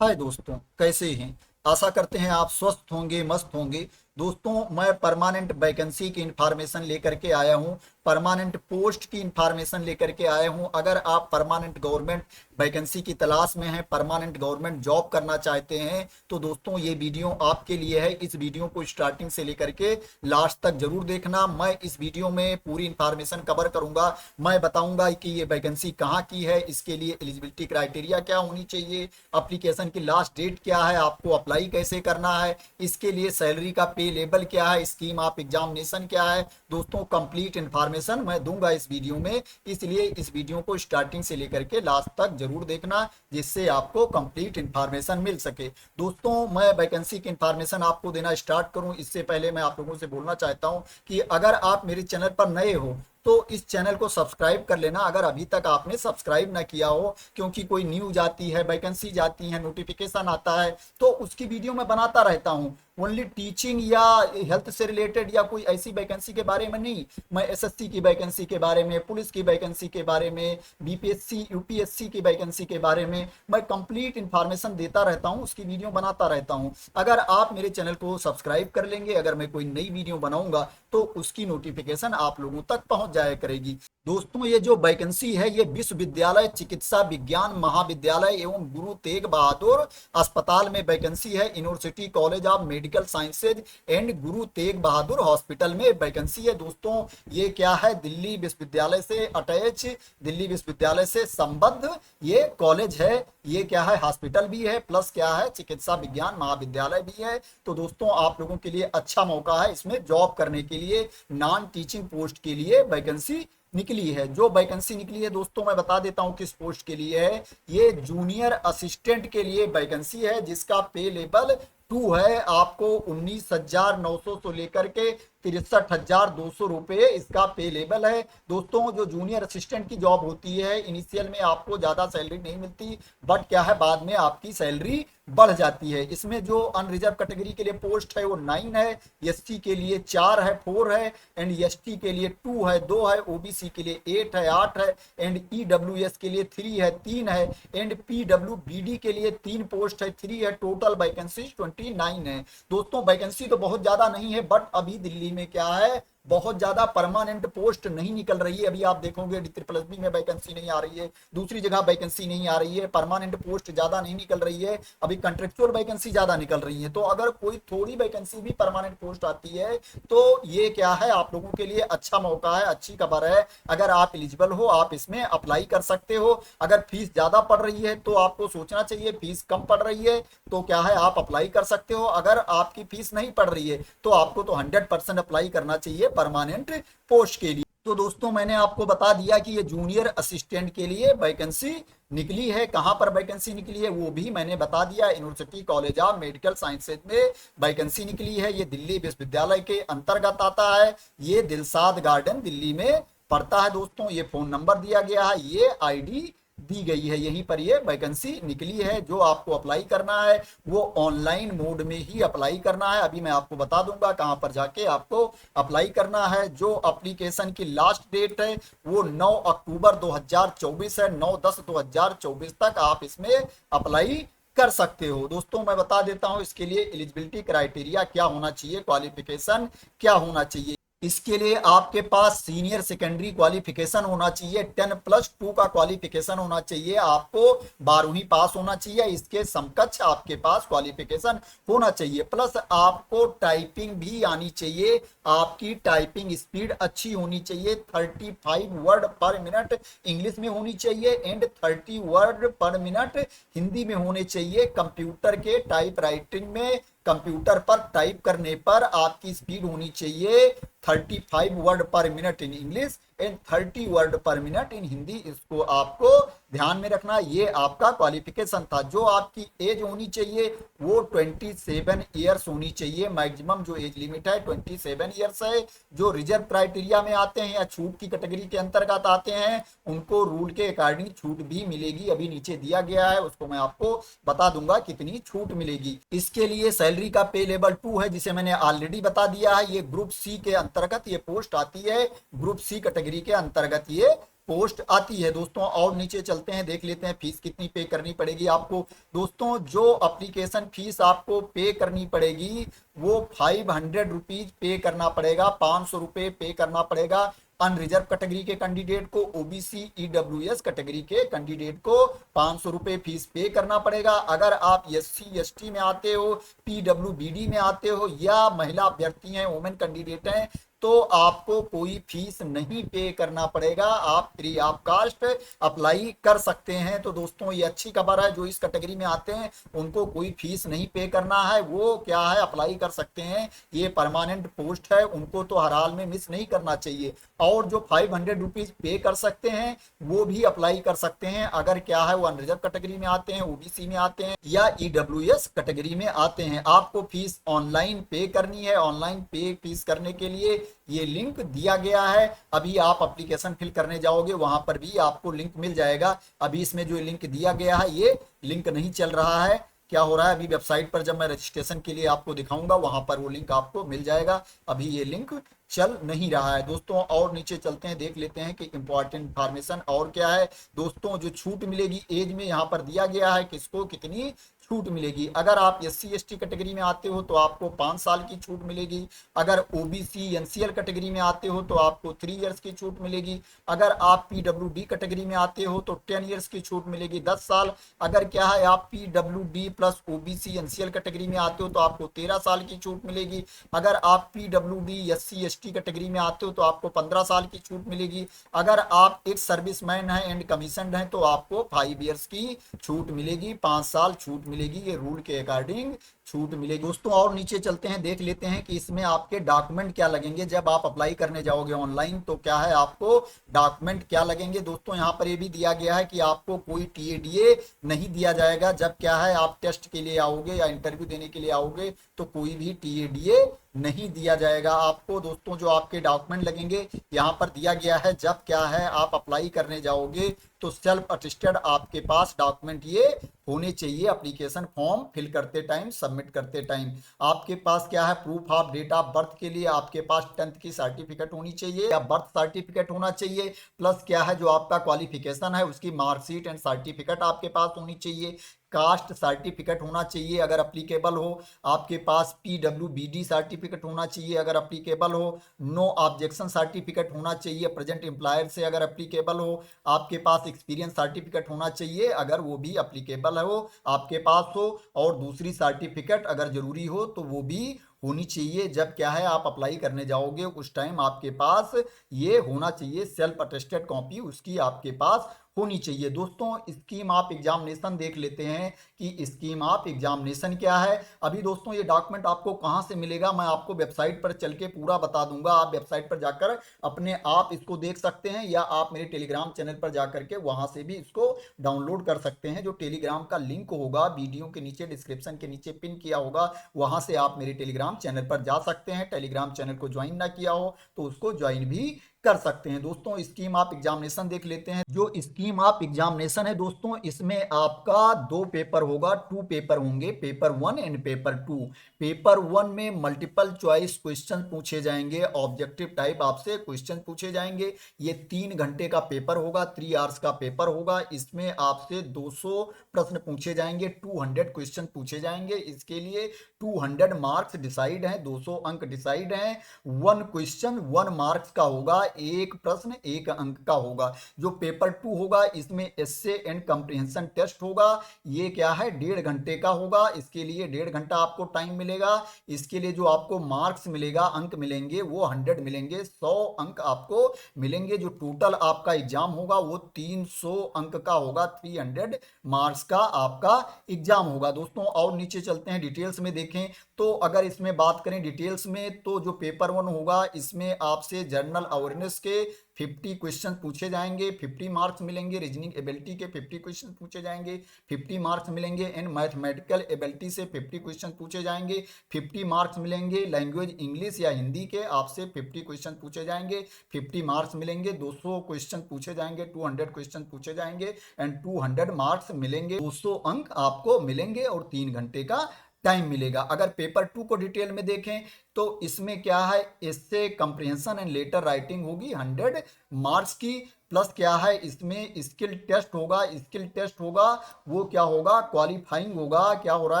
हाय दोस्तों, कैसे हैं। आशा करते हैं आप स्वस्थ होंगे, मस्त होंगे। दोस्तों, मैं परमानेंट वैकेंसी की इंफॉर्मेशन लेकर के आया हूं। परमानेंट पोस्ट की इंफॉर्मेशन लेकर के आया हूं। अगर आप परमानेंट गवर्नमेंट वैकेंसी की तलाश में हैं, परमानेंट गवर्नमेंट जॉब करना चाहते हैं, तो दोस्तों ये वीडियो आपके लिए है। इस वीडियो को स्टार्टिंग से लेकर के लास्ट तक जरूर देखना। मैं इस वीडियो में पूरी इंफॉर्मेशन कवर करूंगा। मैं बताऊंगा कि ये वैकेंसी कहाँ की है, इसके लिए एलिजिबिलिटी क्राइटेरिया क्या होनी चाहिए, एप्लीकेशन की लास्ट डेट क्या है, आपको अप्लाई कैसे करना है, इसके लिए सैलरी का पे लेवल क्या है, स्कीम ऑफ एग्जामिनेशन क्या है। दोस्तों, कंप्लीट इंफॉर्मेशन मैं दूंगा इस वीडियो में, इसलिए इस वीडियो को स्टार्टिंग से लेकर के लास्ट तक जरूर देखना, जिससे आपको कंप्लीट इंफॉर्मेशन मिल सके। दोस्तों, मैं वैकेंसी की इंफॉर्मेशन आपको देना स्टार्ट करूं, इससे पहले मैं आप लोगों से बोलना चाहता हूं कि अगर आप मेरे चैनल पर नए हो तो इस चैनल को सब्सक्राइब कर लेना, अगर अभी तक आपने सब्सक्राइब ना किया हो, क्योंकि कोई न्यूज आती है, वैकेंसी जाती है, नोटिफिकेशन आता है, तो उसकी वीडियो मैं बनाता रहता हूं। ओनली टीचिंग या हेल्थ से रिलेटेड या कोई ऐसी वैकेंसी के बारे में नहीं, मैं एसएससी की वैकेंसी के बारे में, पुलिस की वैकेंसी के बारे में, बीपीएससी यूपीएससी की वैकेंसी के बारे में मैं कंप्लीट इंफॉर्मेशन देता रहता हूं, उसकी वीडियो बनाता रहता हूं। अगर आप मेरे चैनल को सब्सक्राइब कर लेंगे, अगर मैं कोई नई वीडियो बनाऊंगा तो उसकी नोटिफिकेशन आप लोगों तक पहुंच जाया करेगी। दोस्तों, ये जो वैकेंसी है ये विश्वविद्यालय चिकित्सा विज्ञान महाविद्यालय एवं गुरु तेग बहादुर अस्पताल में वैकेंसी है। University college of medical sciences and Guru Tegh Bahadur hospital में वैकेंसी है। दोस्तों, ये क्या है, दिल्ली विश्वविद्यालय से अटैच, दिल्ली विश्वविद्यालय से संबद्ध ये कॉलेज है। ये क्या है, हॉस्पिटल भी है, प्लस क्या है, चिकित्सा विज्ञान महाविद्यालय भी है। तो दोस्तों, आप लोगों के लिए अच्छा मौका है इसमें जॉब करने के लिए। नॉन टीचिंग पोस्ट के लिए वैकेंसी निकली है। जो वैकेंसी निकली है दोस्तों, मैं बता देता हूं किस पोस्ट के लिए है। ये जूनियर असिस्टेंट के लिए वैकेंसी है, जिसका पे लेवल 2 है। आपको 19,900 से लेकर के 63,200 रुपये इसका पे लेवल है। दोस्तों, जो जूनियर असिस्टेंट की जॉब होती है, इनिशियल में आपको ज्यादा सैलरी नहीं मिलती, बट क्या है, बाद में आपकी सैलरी बढ़ जाती है। इसमें जो अनरिजर्व कैटेगरी के लिए पोस्ट है वो 9 है, एससी के लिए 4 है, 4 है, एंड एसटी के लिए 2 है, 2 है, ओबीसी के लिए 8 है, 8 है, एंड ईडब्ल्यूएस के लिए 3 है, 3 है, एंड पीडब्ल्यूबीडी के लिए 3 पोस्ट है, 3 है। टोटल वैकेंसी 29 है। दोस्तों, वैकेंसी तो बहुत ज्यादा नहीं है, बट अभी दिल्ली में क्या है, बहुत ज्यादा परमानेंट पोस्ट नहीं निकल रही है। अभी आप देखोगे DSSB में वैकेंसी नहीं आ रही है, दूसरी जगह वैकेंसी नहीं आ रही है, परमानेंट पोस्ट ज्यादा नहीं निकल रही है, अभी कंट्रेक्चुअल वैकेंसी ज्यादा निकल रही है। तो अगर कोई थोड़ी वैकेंसी भी परमानेंट पोस्ट आती है तो ये क्या है, आप लोगों के लिए अच्छा मौका है, अच्छी खबर है। अगर आप एलिजिबल हो, आप इसमें अप्लाई कर सकते हो। अगर फीस ज्यादा पड़ रही है तो आपको सोचना चाहिए, फीस कम पड़ रही है तो क्या है, आप अप्लाई कर सकते हो। अगर आपकी फीस नहीं पड़ रही है तो आपको तो 100% अप्लाई करना चाहिए परमानेंट पोस्ट के लिए। तो दोस्तों, मैंने आपको बता दिया कि ये जूनियर असिस्टेंट के लिए वैकेंसी निकली है। कहां पर वैकेंसी निकली है वो भी मैंने बता दिया। University college of medical sciences में वैकेंसी निकली है। ये दिल्ली विश्वविद्यालय के अंतर्गत आता है। ये दिलसाद गार्डन दिल्ली में पड़ता है। दोस्तों, ये फोन नंबर दिया गया है, ये आईडी दी गई है, यहीं पर ये वैकेंसी निकली है। जो आपको अप्लाई करना है वो ऑनलाइन मोड में ही अप्लाई करना है। अभी मैं आपको बता दूंगा कहां पर जाके आपको अप्लाई करना है। जो एप्लीकेशन की लास्ट डेट है वो 9 अक्टूबर 2024 है। 9/10/2024 तक आप इसमें अप्लाई कर सकते हो। दोस्तों, मैं बता देता हूं इसके लिए एलिजिबिलिटी क्राइटेरिया क्या होना चाहिए, क्वालिफिकेशन क्या होना चाहिए। इसके लिए आपके पास सीनियर सेकेंडरी क्वालिफिकेशन होना चाहिए, 10+2 का क्वालिफिकेशन होना चाहिए, आपको 12वीं पास होना चाहिए, इसके समकक्ष आपके पास क्वालिफिकेशन होना चाहिए। प्लस आपको टाइपिंग भी आनी चाहिए, आपकी टाइपिंग स्पीड अच्छी होनी चाहिए। 35 वर्ड पर मिनट इंग्लिश में होनी चाहिए एंड 30 वर्ड पर मिनट हिंदी में होने चाहिए। कंप्यूटर के टाइप राइटिंग में, कंप्यूटर पर टाइप करने पर आपकी स्पीड होनी चाहिए 35 वर्ड पर minute in English and 30 word पर मिनट इन हिंदी। इसको आपको ध्यान में रखना। ये आपका क्वालिफिकेशन था। जो आपकी एज होनी चाहिए वो 27 ईयर्स होनी चाहिए। मैक्सिमम जो एज लिमिट है 27 ईयर्स है। जो रिजर्व क्राइटेरिया में आते हैं या छूट की कैटेगरी के अंतर्गत आते हैं उनको रूल के अकॉर्डिंग छूट भी मिलेगी। अभी नीचे दिया गया है, उसको मैं आपको बता दूंगा कितनी छूट मिलेगी। इसके लिए सैलरी का पे लेवल 2 है, जिसे मैंने ऑलरेडी बता दिया है। ये ग्रुप सी के अंतर्गत ये पोस्ट आती है, ग्रुप सी कैटेगरी के अंतर्गत ये पोस्ट आती है दोस्तों। और नीचे चलते हैं, देख लेते हैं फीस कितनी पे करनी पड़ेगी आपको। दोस्तों जो एप्लीकेशन फीस आपको पे करनी पड़ेगी वो 500 रुपीज पे करना पड़ेगा, 500 रुपये पे करना पड़ेगा अनरिजर्व कैटेगरी के कैंडिडेट को। ओबीसी ईडब्ल्यूएस कैटेगरी के कैंडिडेट को 500 रुपये फीस पे करना पड़ेगा। अगर आप एससी एसटी में आते हो, पीडब्ल्यूबीडी में आते हो या महिला अभ्यर्थी हैं, वुमेन कैंडिडेट हैं, तो आपको कोई फीस नहीं पे करना पड़ेगा, आप फ्री ऑफ कास्ट अप्लाई कर सकते हैं। तो दोस्तों ये अच्छी खबर है, जो इस कैटेगरी में आते हैं उनको कोई फीस नहीं पे करना है, वो क्या है अप्लाई कर सकते हैं। ये परमानेंट पोस्ट है, उनको तो हर हाल में मिस नहीं करना चाहिए। और जो 500 रुपीज पे कर सकते हैं वो भी अप्लाई कर सकते हैं, अगर क्या है वो अनरिजर्व कैटेगरी में आते हैं, ओबीसी में आते हैं या ईडब्ल्यूएस कैटेगरी में आते हैं। आपको फीस ऑनलाइन पे करनी है। ऑनलाइन पे फीस करने के लिए ये लिंक दिया गया है, अभी आप एप्लीकेशन फिल करने जाओगे वहां पर भी आपको लिंक मिल जाएगा। अभी इसमें जो लिंक दिया गया है ये लिंक नहीं चल रहा है। क्या हो रहा है, अभी वेबसाइट पर जब मैं रजिस्ट्रेशन के लिए आपको दिखाऊंगा वहां पर वो लिंक आपको मिल जाएगा। अभी ये लिंक चल नहीं रहा है दोस्तों। और नीचे चलते हैं, देख लेते हैं कि इंपॉर्टेंट इंफॉर्मेशन और क्या है दोस्तों। जो छूट मिलेगी एज में यहाँ पर दिया गया है, किसको कितनी छूट मिलेगी। अगर आप एससी एसटी कैटेगरी में आते हो तो आपको 5 साल की छूट मिलेगी। अगर ओबीसी एनसीएल कैटेगरी में आते हो तो आपको 3 इयर्स की छूट मिलेगी। अगर आप पीडब्ल्यूडी कैटेगरी में आते हो तो 10 इयर्स की छूट मिलेगी, 10 साल। अगर क्या है आप PWD plus OBC NCL category में आते हो तो आपको 13 साल की छूट मिलेगी। अगर आप पीडब्ल्यूडी एससी एसटी कैटेगरी में आते हो तो आपको 15 साल की छूट मिलेगी। अगर आप एक सर्विसमैन हैं एंड कमीशनड हैं तो आपको 5 इयर्स की छूट मिलेगी, 5 साल छूट मिलेगी। ये रूल के अकॉर्डिंग छूट मिलेगी दोस्तों। और नीचे चलते हैं, देख लेते हैं कि इसमें आपके डॉक्यूमेंट क्या लगेंगे जब आप अप्लाई करने जाओगे ऑनलाइन। तो क्या है आपको डॉक्यूमेंट क्या लगेंगे दोस्तों, यहाँ पर ये भी दिया गया है कि आपको कोई टीएडीए नहीं दिया जाएगा। जब क्या है आप टेस्ट के लिए आओगे या इंटरव्यू देने के लिए आओगे तो कोई भी टीएडीए नहीं दिया जाएगा आपको दोस्तों। जो आपके डॉक्यूमेंट लगेंगे यहाँ पर दिया गया है, जब क्या है आप अप्लाई करने जाओगे तो सेल्फ अटेस्टेड आपके पास डॉक्यूमेंट ये होने चाहिए। एप्लीकेशन फॉर्म फिल करते टाइम, सबमिट करते टाइम आपके पास क्या है proof of date of birth के लिए आपके पास 10th की सर्टिफिकेट होनी चाहिए या बर्थ सर्टिफिकेट होना चाहिए। प्लस क्या है जो आपका क्वालिफिकेशन है उसकी मार्कशीट एंड सर्टिफिकेट आपके पास होनी चाहिए। कास्ट सर्टिफिकेट होना चाहिए अगर अप्लीकेबल हो। आपके पास पीडब्ल्यूबीडी सर्टिफिकेट होना चाहिए अगर अप्लीकेबल हो। नो ऑब्जेक्शन सर्टिफिकेट होना चाहिए प्रेजेंट एम्प्लॉयर से अगर अप्लीकेबल हो। आपके पास एक्सपीरियंस सर्टिफिकेट होना चाहिए अगर वो भी अप्लीकेबल हो आपके पास हो। और दूसरी सर्टिफिकेट अगर जरूरी हो तो वो भी होनी चाहिए। जब क्या है आप अप्लाई करने जाओगे उस टाइम आपके पास ये होना चाहिए, सेल्फ अटेस्टेड कॉपी उसकी आपके पास होनी चाहिए दोस्तों। स्कीम ऑफ एग्जामिनेशन देख लेते हैं कि स्कीम ऑफ एग्जामिनेशन क्या है। अभी दोस्तों ये डॉक्यूमेंट आपको कहां से मिलेगा मैं आपको वेबसाइट पर चल के पूरा बता दूंगा। आप वेबसाइट पर जाकर अपने आप इसको देख सकते हैं या आप मेरे टेलीग्राम चैनल पर जाकर के वहां से भी इसको डाउनलोड कर सकते हैं। जो टेलीग्राम का लिंक होगा वीडियो के नीचे डिस्क्रिप्शन के नीचे पिन किया होगा, वहां से आप मेरे टेलीग्राम चैनल पर जा सकते हैं। टेलीग्राम चैनल को ज्वाइन ना किया हो तो उसको ज्वाइन भी कर सकते हैं दोस्तों। स्कीम ऑफ एग्जामिनेशन देख लेते हैं। जो स्कीम ऑफ एग्जामिनेशन है दोस्तों इसमें आपका 2 पेपर होगा, 2 पेपर होंगे, पेपर 1 एंड पेपर 2। पेपर 1 में मल्टीपल चॉइस क्वेश्चन पूछे जाएंगे, ऑब्जेक्टिव टाइप आपसे क्वेश्चन पूछे जाएंगे। ये 3 घंटे का पेपर होगा, 3 आवर्स का पेपर होगा। इसमें आपसे 200 प्रश्न पूछे जाएंगे, 200 क्वेश्चन पूछे जाएंगे। इसके लिए 200 मार्क्स डिसाइड हैं, 200 अंक डिसाइड हैं। 1 क्वेश्चन 1 मार्क्स का होगा, एक प्रश्न 1 अंक का होगा। जो पेपर 2 होगा इसमें एस्से एंड कंप्रिहेंशन टेस्ट होगा। ये क्या है 1.5 घंटे का होगा। इसके लिए 1.5 घंटा आपको टाइम मिलेगा। इसके लिए जो आपको मार्क्स मिलेगा, अंक मिलेंगे वो 100 मिलेंगे, 100 अंक आपको मिलेंगे। जो टोटल आपका एग्जाम होगा वो 300 अंक का होगा, 300 मार्क्स का आपका एग्जाम होगा दोस्तों। और नीचे चलते हैं डिटेल्स में देखें तो अगर इसमें बात करें डिटेल्स में तो जो पेपर 1 होगा इसमें आपसे जनरल अवेयरनेस के 50 क्वेश्चन पूछे जाएंगे, 50 मार्क्स मिलेंगे। रीजनिंग एबिलिटी के 50 क्वेश्चन पूछे जाएंगे, 50 मार्क्स मिलेंगे। एंड मैथमेटिकल एबिलिटी से 50 क्वेश्चन पूछे जाएंगे, 50 मार्क्स मिलेंगे। लैंग्वेज इंग्लिश या हिंदी के आपसे 50 क्वेश्चन पूछे जाएंगे, 50 मार्क्स मिलेंगे। 200 क्वेश्चन पूछे जाएंगे, 200 क्वेश्चन पूछे जाएंगे एंड 200 मार्क्स मिलेंगे, 200 अंक आपको मिलेंगे और 3 घंटे का टाइम मिलेगा। अगर पेपर 2 को डिटेल में देखें तो इसमें क्या है एस्से कंप्रिहेंशन एंड लेटर राइटिंग होगी 100 मार्क्स की। प्लस क्या है इसमें स्किल टेस्ट होगा। स्किल टेस्ट होगा वो क्या होगा, क्वालिफाइंग होगा। क्या हो रहा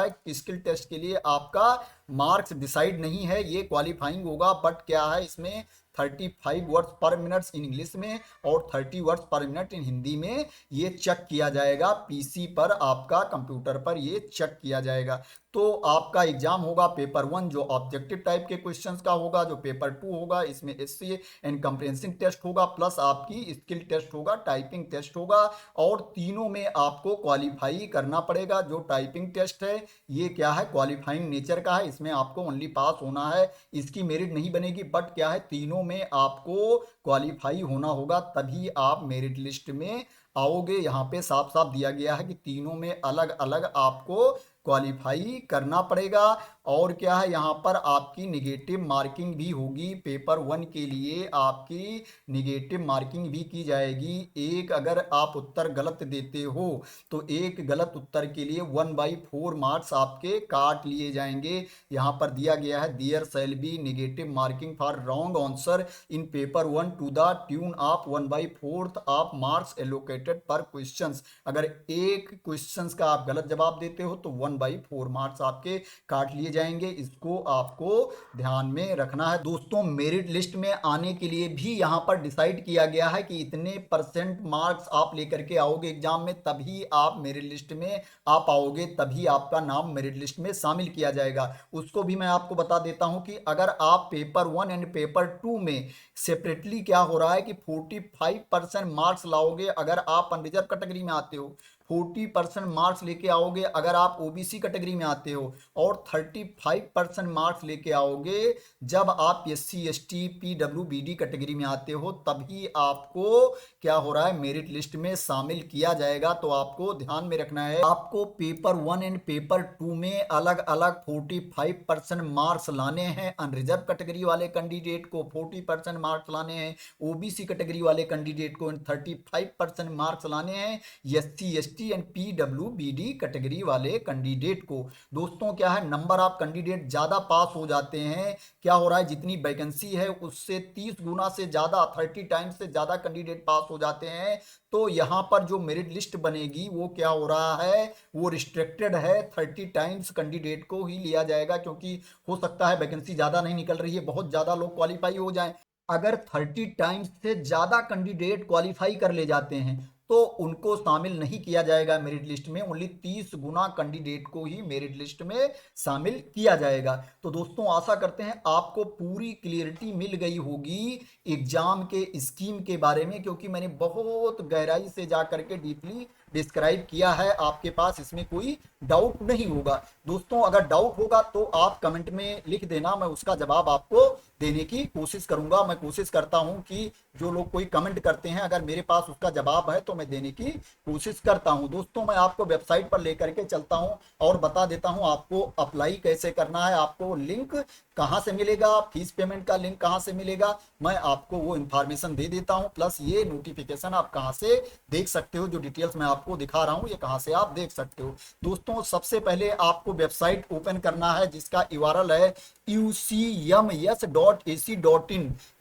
है, स्किल टेस्ट के लिए आपका मार्क्स डिसाइड नहीं है, ये क्वालिफाइंग होगा। बट क्या है इसमें 35 वर्ड्स पर मिनट इन इंग्लिश में और 30 वर्ड्स पर मिनट इन हिंदी में ये चेक किया जाएगा। पीसी पर आपका कंप्यूटर पर ये चेक किया जाएगा। तो आपका एग्जाम होगा पेपर 1 जो ऑब्जेक्टिव टाइप के क्वेश्चंस का होगा। जो पेपर 2 होगा इसमें एससी एंड कंप्रेहेंसिव टेस्ट होगा, प्लस आपकी स्किल टेस्ट होगा, टाइपिंग टेस्ट होगा। और तीनों में आपको क्वालिफाई करना पड़ेगा। जो टाइपिंग टेस्ट है ये क्या है, क्वालिफाइंग नेचर का है, इसमें आपको ओनली पास होना है, इसकी मेरिट नहीं बनेगी। बट क्या है तीनों में आपको क्वालिफाई होना होगा, तभी आप मेरिट लिस्ट में आओगे। यहाँ पे साफ साफ दिया गया है कि तीनों में अलग अलग आपको क्वालिफाई करना पड़ेगा। और क्या है यहाँ पर आपकी निगेटिव मार्किंग भी होगी। पेपर 1 के लिए आपकी निगेटिव मार्किंग भी की जाएगी। एक अगर आप उत्तर गलत देते हो तो एक गलत उत्तर के लिए 1/4 मार्क्स आपके काट लिए जाएंगे। यहाँ पर दिया गया है there shall be negative marking for wrong answer in paper 1 to the tune of 1/4 of marks allocated पर क्वेश्चंस। अगर एक क्वेश्चंस का आप गलत जवाब देते हो तो 1/4 मार्क्स आपके काट लिए जाएंगे। इसको आपको ध्यान में रखना है। दोस्तों मेरिट लिस्ट में आने के लिए भी यहाँ पर डिसाइड किया गया है कि इतने परसेंट मार्क्स आप लेकर के आओगे एग्जाम में, तभी आप मेरिट लिस्ट में आ पाओगे, तभी आपका नाम मेरिट लिस्ट में शामिल किया जाएगा। उसको भी मैं आपको बता देता हूं कि अगर आप पेपर 1 एंड पेपर 2 में सेपरेटली क्या हो रहा है कि 45% मार्क्स लाओगे अगर आप अनरिजर्व कैटेगरी में आते हो, 40% मार्क्स लेके आओगे अगर आप ओबीसी कैटेगरी में आते हो, और 35% मार्क्स लेके आओगे जब आप एससी एसटी पीडब्ल्यूबीडी कैटेगरी में आते हो, तभी आपको क्या हो रहा है मेरिट लिस्ट में शामिल किया जाएगा। तो आपको ध्यान में रखना है, आपको पेपर 1 एंड पेपर 2 में अलग अलग 45% मार्क्स लाने हैं। अनरिजर्व कैटेगरी वाले कैंडिडेट को 40% मार्क्स लाने हैं, ओबीसी कैटेगरी वाले कैंडिडेट को 35% मार्क्स लाने हैं, SC ST and PWBD category वाले कैंडिडेट को। दोस्तों क्या है नंबर ऑफ कैंडिडेट ज्यादा पास हो जाते हैं, क्या हो रहा है जितनी वैकेंसी है उससे 30 गुना से ज्यादा, 30 टाइम्स से ज्यादा कैंडिडेट पास हो जाते हैं। तो यहाँ पर जो मेरिट लिस्ट बनेगी वो क्या हो रहा है, वो रिस्ट्रिक्टेड है, 30 टाइम्स कैंडिडेट को ही लिया जाएगा, क्योंकि हो सकता है वैकेंसी ज्यादा नहीं निकल रही है, बहुत ज्यादा लोग क्वालिफाई हो जाएं। अगर 30 टाइम्स से ज्यादा कैंडिडेट क्वालिफाई कर ले जाते हैं तो उनको शामिल नहीं किया जाएगा मेरिट लिस्ट में, ओनली 30 गुना कैंडिडेट को ही मेरिट लिस्ट में शामिल किया जाएगा। तो दोस्तों आशा करते हैं आपको पूरी क्लियरिटी मिल गई होगी एग्जाम के स्कीम के बारे में, क्योंकि मैंने बहुत गहराई से जा करके डीपली डिस्क्राइब किया है। आपके पास इसमें कोई डाउट नहीं होगा। दोस्तों अगर डाउट होगा तो आप कमेंट में लिख देना, मैं उसका जवाब आपको देने की कोशिश करूंगा। मैं कोशिश करता हूं कि जो लोग कोई कमेंट करते हैं अगर मेरे पास उसका जवाब है तो मैं देने की कोशिश करता हूं। दोस्तों मैं आपको वेबसाइट पर लेकर के चलता हूं और बता देता हूं आपको अप्लाई कैसे करना है, आपको लिंक कहां से मिलेगा, फीस पेमेंट का लिंक कहां से मिलेगा, मैं आपको वो इंफॉर्मेशन दे देता हूं। प्लस ये नोटिफिकेशन आप कहां से देख सकते हो, जो डिटेल्स मैं आपको दिखा रहा हूं ये कहां से आप देख सकते हो। दोस्तों सबसे पहले आपको वेबसाइट ओपन करना है जिसका URL है ucms.ac.in।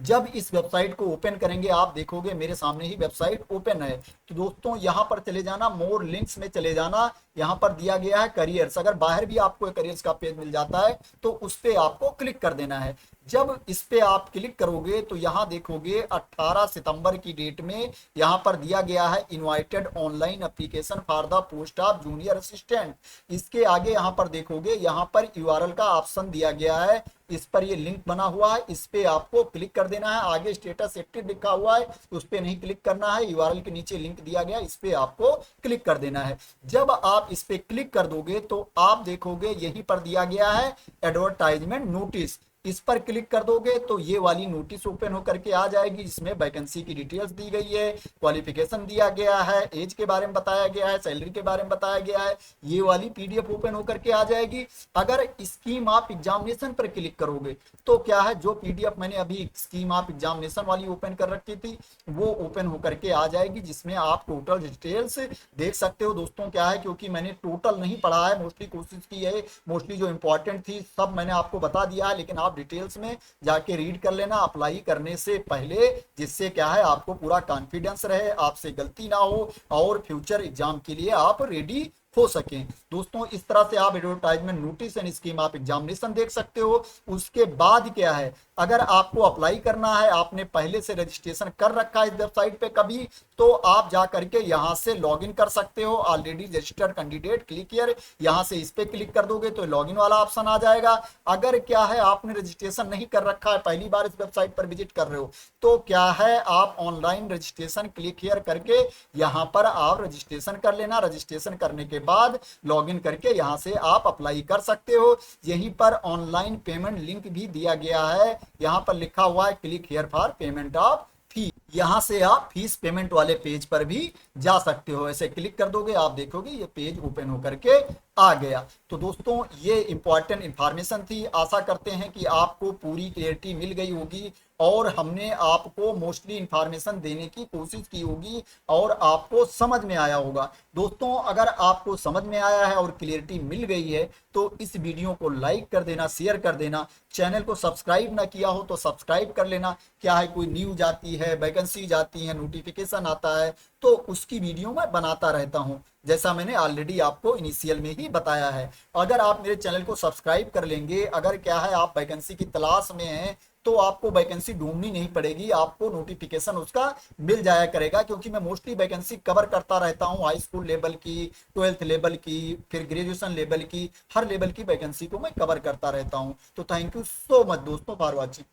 जब इस वेबसाइट को ओपन करेंगे आप देखोगे मेरे सामने ही वेबसाइट ओपन है। तो दोस्तों यहां पर चले जाना, मोर लिंक्स में चले जाना, यहां पर दिया गया है करियर्स। अगर बाहर भी आपको करियर्स का पेज मिल जाता है तो उस पर आपको क्लिक कर देना है। जब इस पे आप क्लिक करोगे तो यहां देखोगे 18 सितंबर की डेट में यहां पर दिया गया है invited online application for the post of junior assistant. इसके आगे यहां पर देखोगे यहां पर URL का ऑप्शन दिया गया है, इस पर ये लिंक बना हुआ है, इस पे आपको क्लिक कर देना है। आगे स्टेटस एक्टिव लिखा हुआ है उस पे नहीं क्लिक करना है, URL के नीचे लिंक दिया गया इस पे आपको क्लिक कर देना है। जब आप इस पे क्लिक कर दोगे तो आप देखोगे यहीं पर दिया गया है एडवर्टाइजमेंट नोटिस, इस पर क्लिक कर दोगे तो ये वाली नोटिस ओपन होकर के आ जाएगी। इसमें वैकेंसी की डिटेल्स दी गई है, क्वालिफिकेशन दिया गया है, एज के बारे में बताया गया है, सैलरी के बारे में बताया गया है, ये वाली PDF ओपन होकर के आ जाएगी। अगर स्कीम ऑफ एग्जामिनेशन पर क्लिक करोगे तो क्या है, जो PDF मैंने अभी स्कीम ऑफ एग्जामिनेशन वाली ओपन कर रखी थी वो ओपन होकर के आ जाएगी, जिसमें आप टोटल डिटेल्स देख सकते हो। दोस्तों क्या है, क्योंकि मैंने टोटल नहीं पढ़ा है, मोस्टली कोशिश की है, मोस्टली जो इंपॉर्टेंट थी सब मैंने आपको बता दिया है, लेकिन आप आप डिटेल्स में जाके रीड कर लेना अप्लाई करने से पहले, जिससे क्या है आपको पूरा कॉन्फिडेंस रहे, आपसे गलती ना हो और फ्यूचर एग्जाम के लिए आप रेडी हो सके। दोस्तों इस तरह से आप एडवर्टाइजमेंट नोटिस एंड स्कीम आप एग्जामिनेशन देख सकते हो। उसके बाद क्या है, अगर आपको अप्लाई करना है, आपने पहले से रजिस्ट्रेशन कर रखा है इस वेबसाइट पे कभी, तो आप जा करके यहां से लॉगिन कर सकते हो। Already registered candidate click here, यहां से इस पे क्लिक कर दोगे तो लॉगिन वाला ऑप्शन आ जाएगा। अगर क्या है आपने रजिस्ट्रेशन नहीं कर रखा है, पहली बार इस वेबसाइट पर विजिट कर रहे हो, तो क्या है आप ऑनलाइन रजिस्ट्रेशन क्लिक हियर करके यहां पर आप रजिस्ट्रेशन कर लेना। रजिस्ट्रेशन करने के बाद लॉगिन करके यहां से आप अप्लाई कर सकते हो। यहीं पर ऑनलाइन पेमेंट लिंक भी दिया गया है, यहां पर लिखा हुआ है click here for payment of fee. यहां से आप फीस पेमेंट वाले पेज पर भी जा सकते हो। ऐसे क्लिक कर दोगे आप देखोगे ये पेज ओपन होकर के आ गया। तो दोस्तों ये इंपॉर्टेंट इंफॉर्मेशन थी, आशा करते हैं कि आपको पूरी क्लियरिटी मिल गई होगी और हमने आपको मोस्टली इंफॉर्मेशन देने की कोशिश की होगी और आपको समझ में आया होगा। दोस्तों अगर आपको समझ में आया है और क्लियरिटी मिल गई है तो इस वीडियो को लाइक कर देना, शेयर कर देना। चैनल को सब्सक्राइब ना किया हो तो सब्सक्राइब कर लेना। क्या है कोई न्यूज आती है, वैकेंसी जाती है, नोटिफिकेशन आता है तो उसकी वीडियो मैं बनाता रहता हूं, जैसा मैंने ऑलरेडी आपको इनिशियल में ही बताया है। अगर आप मेरे चैनल को सब्सक्राइब कर लेंगे, अगर क्या है आप वैकेंसी की तलाश में हैं, तो आपको वैकेंसी ढूंढनी नहीं पड़ेगी, आपको नोटिफिकेशन उसका मिल जाया करेगा। क्योंकि मैं मोस्टली वैकेंसी कवर करता रहता हूं, हाई स्कूल लेवल की, 12th लेवल की, फिर ग्रेजुएशन लेवल की, हर लेवल की वैकेंसी को मैं कवर करता रहता हूं। तो थैंक यू सो मच दोस्तों फॉर वॉचिंग।